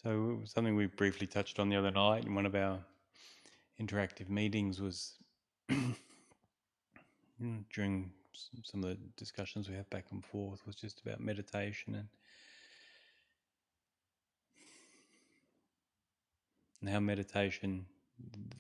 So something we briefly touched on the other night in one of our interactive meetings was during some of the discussions we have back and forth was just about meditation and how meditation,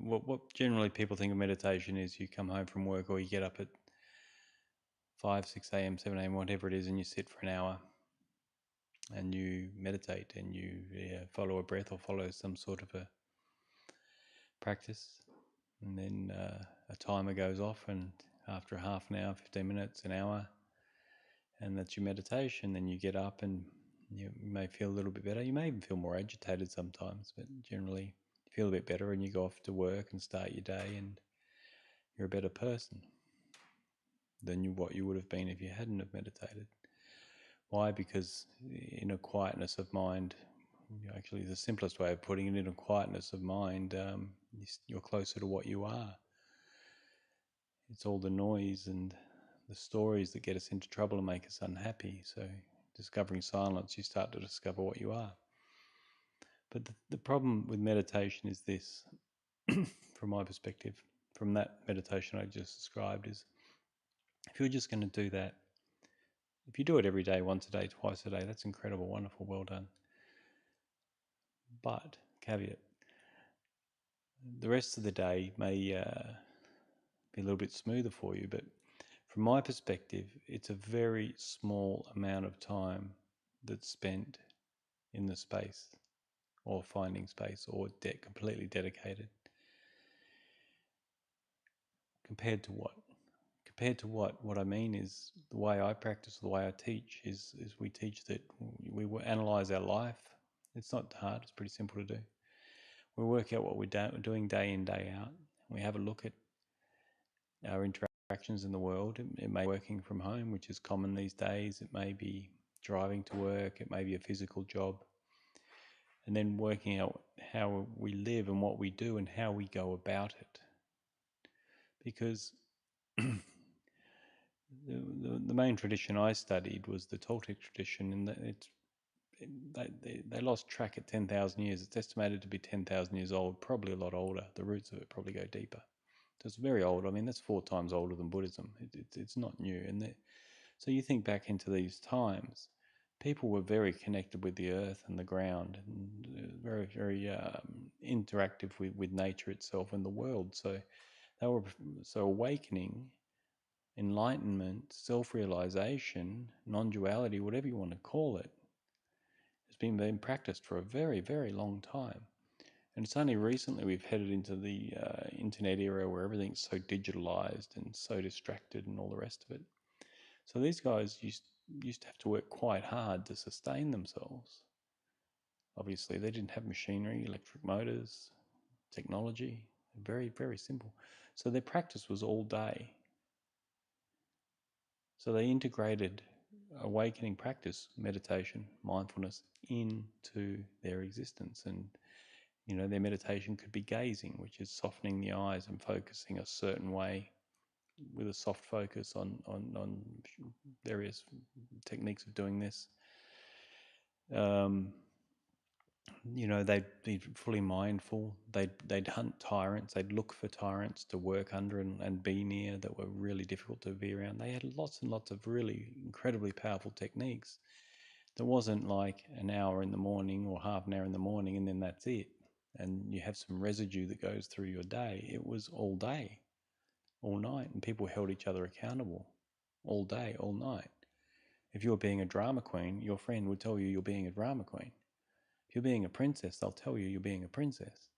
what generally people think of meditation is you come home from work or you get up at 5, 6 a.m., 7 a.m., whatever it is, and you sit for an hour and you meditate and you follow a breath or follow some sort of a practice. And then a timer goes off, and after a half an hour, 15 minutes, an hour, and that's your meditation. Then you get up and you may feel a little bit better. You may even feel more agitated sometimes, but generally you feel a bit better and you go off to work and start your day, and you're a better person than what you would have been if you hadn't have meditated. Why? Because in a quietness of mind, actually the simplest way of putting it, in a quietness of mind, you're closer to what you are. It's all the noise and the stories that get us into trouble and make us unhappy. So discovering silence, you start to discover what you are. But the problem with meditation is this, from my perspective, from that meditation I just described, is if you're just going to do that, if you do it every day, once a day, twice a day, that's incredible, wonderful, well done. But, caveat, the rest of the day may be a little bit smoother for you, but from my perspective, it's a very small amount of time that's spent in the space or finding space or completely dedicated. Compared to what? Compared to what? What I mean is the way I practice, the way I teach is we teach that we analyze our life. It's not hard, it's pretty simple to do. We work out what we're doing day in, day out. We have a look at our interactions in the world. It may be working from home, which is common these days. It may be driving to work. It may be a physical job. And then working out how we live and what we do and how we go about it. Because the main tradition I studied was the Toltec tradition, and they lost track at 10,000 years. It's estimated to be 10,000 years old, probably a lot older. The roots of it probably go deeper. So it's very old. I mean, that's 4 times older than Buddhism. It's not new. So you think back into these times, people were very connected with the earth and the ground, and very, very interactive with nature itself and the world. So they were awakening, enlightenment, self-realization, non-duality, whatever you want to call it, has been practiced for a very, very long time. And it's only recently we've headed into the internet era where everything's so digitalized and so distracted and all the rest of it. So these guys used to have to work quite hard to sustain themselves. Obviously, they didn't have machinery, electric motors, technology. Very, very simple. So their practice was all day. So they integrated awakening practice, meditation, mindfulness into their existence. And, their meditation could be gazing, which is softening the eyes and focusing a certain way with a soft focus on various techniques of doing this. They'd be fully mindful. They'd hunt tyrants. They'd look for tyrants to work under and be near that were really difficult to be around. They had lots and lots of really incredibly powerful techniques. There wasn't like an hour in the morning or half an hour in the morning and then that's it. And you have some residue that goes through your day. It was all day, all night, and people held each other accountable all day, all night. If you're being a drama queen, your friend would tell you you're being a drama queen. If you're being a princess, they'll tell you you're being a princess.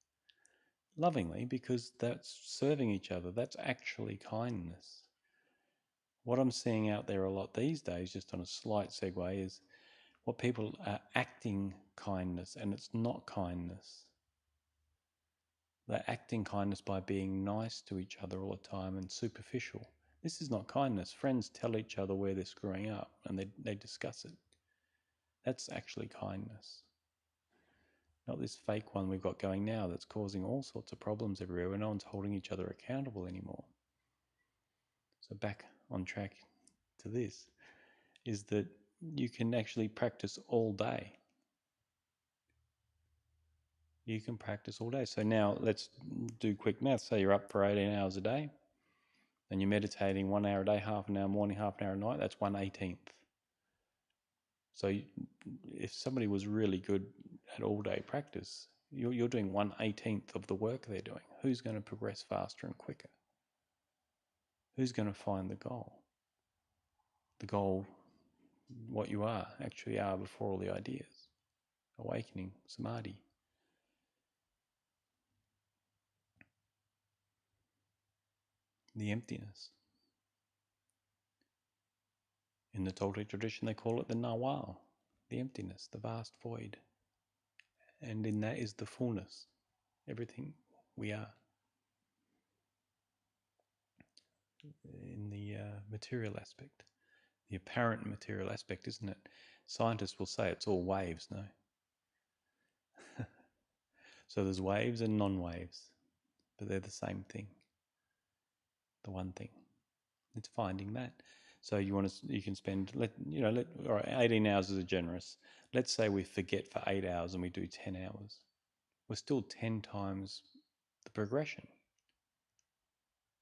Lovingly, because that's serving each other. That's actually kindness. What I'm seeing out there a lot these days, just on a slight segue, is what people are acting kindness, and it's not kindness. They're acting kindness by being nice to each other all the time and superficial. This is not kindness. Friends tell each other where they're screwing up and they discuss it. That's actually kindness. Not this fake one we've got going now that's causing all sorts of problems everywhere where no one's holding each other accountable anymore. So back on track to this, is that you can actually practice all day. You can practice all day. So now let's do quick math. Say you're up for 18 hours a day and you're meditating 1 hour a day, half an hour morning, half an hour at night. That's 1/18th. So if somebody was really good at all day practice, you're doing 1/18th of the work they're doing. Who's going to progress faster and quicker? Who's going to find the goal? The goal, what you actually are before all the ideas. Awakening, samadhi. The emptiness. In the Toltec tradition, they call it the nawal, the emptiness, the vast void. And in that is the fullness, everything we are. In the material aspect, the apparent material aspect, isn't it? Scientists will say it's all waves, no? So there's waves and non-waves, but they're the same thing, the one thing. It's finding that. So you can spend, all right, 18 hours is generous. Let's say we forget for 8 hours and we do 10 hours. We're still 10 times the progression.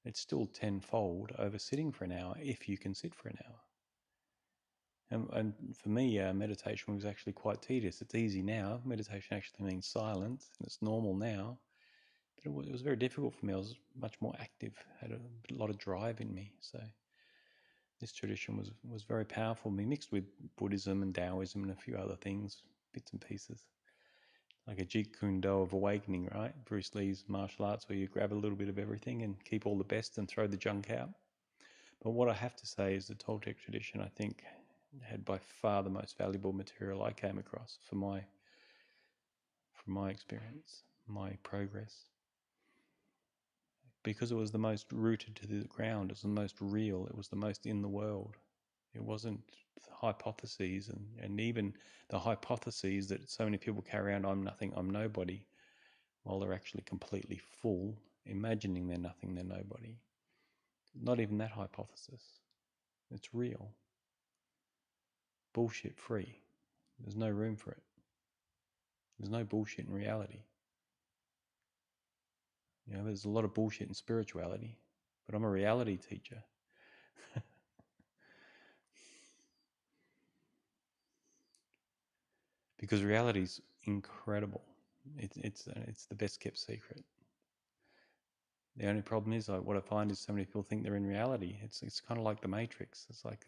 It's still tenfold over sitting for an hour if you can sit for an hour. And for me, meditation was actually quite tedious. It's easy now. Meditation actually means silence, and it's normal now. But it was very difficult for me. I was much more active, had a lot of drive in me. So this tradition was very powerful for me, mixed with Buddhism and Taoism and a few other things, bits and pieces. Like a Jeet Kune Do of awakening, right? Bruce Lee's martial arts, where you grab a little bit of everything and keep all the best and throw the junk out. But what I have to say is the Toltec tradition, I think, had by far the most valuable material I came across from my experience, my progress. Because it was the most rooted to the ground, it was the most real, it was the most in the world. It wasn't hypotheses and even the hypotheses that so many people carry around, I'm nothing, I'm nobody, while they're actually completely full, imagining they're nothing, they're nobody. Not even that hypothesis. It's real. Bullshit free. There's no room for it. There's no bullshit in reality. There's a lot of bullshit in spirituality, but I'm a reality teacher. Because reality's incredible. It's the best kept secret. The only problem is, what I find is so many people think they're in reality. It's kind of like the Matrix. It's like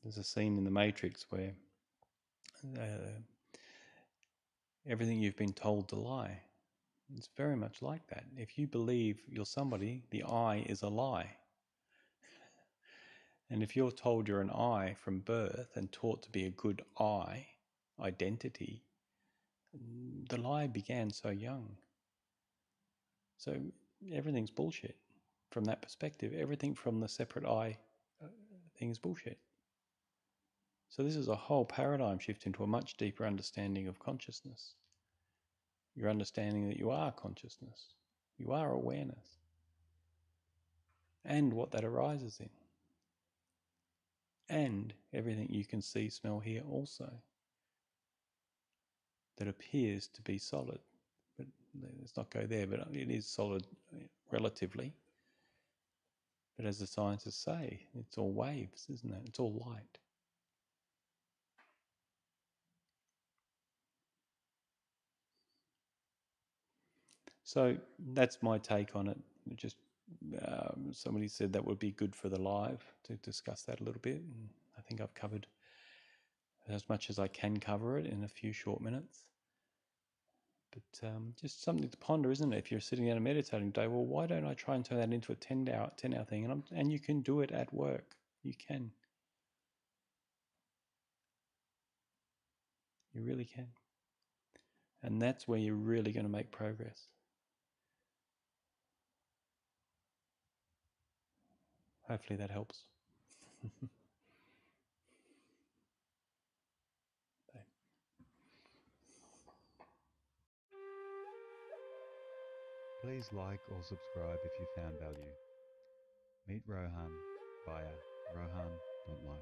there's a scene in the Matrix where uh, everything you've been told to lie. It's very much like that. If you believe you're somebody, the I is a lie. And if you're told you're an I from birth and taught to be a good I identity, the lie began so young. So everything's bullshit from that perspective. Everything from the separate I thing is bullshit. So this is a whole paradigm shift into a much deeper understanding of consciousness. Your understanding that you are consciousness, you are awareness, and what that arises in, and everything you can see, smell, hear also, that appears to be solid. But let's not go there, but it is solid relatively. But as the scientists say, it's all waves, isn't it? It's all light. So that's my take on it. Just somebody said that would be good for the live to discuss that a little bit. And I think I've covered as much as I can cover it in a few short minutes. But just something to ponder, isn't it? If you're sitting down and meditating today, well, why don't I try and turn that into a 10-hour thing? And you can do it at work. You can. You really can. And that's where you're really going to make progress. Hopefully that helps. Please like or subscribe if you found value. Meet Rohan via rohan.life.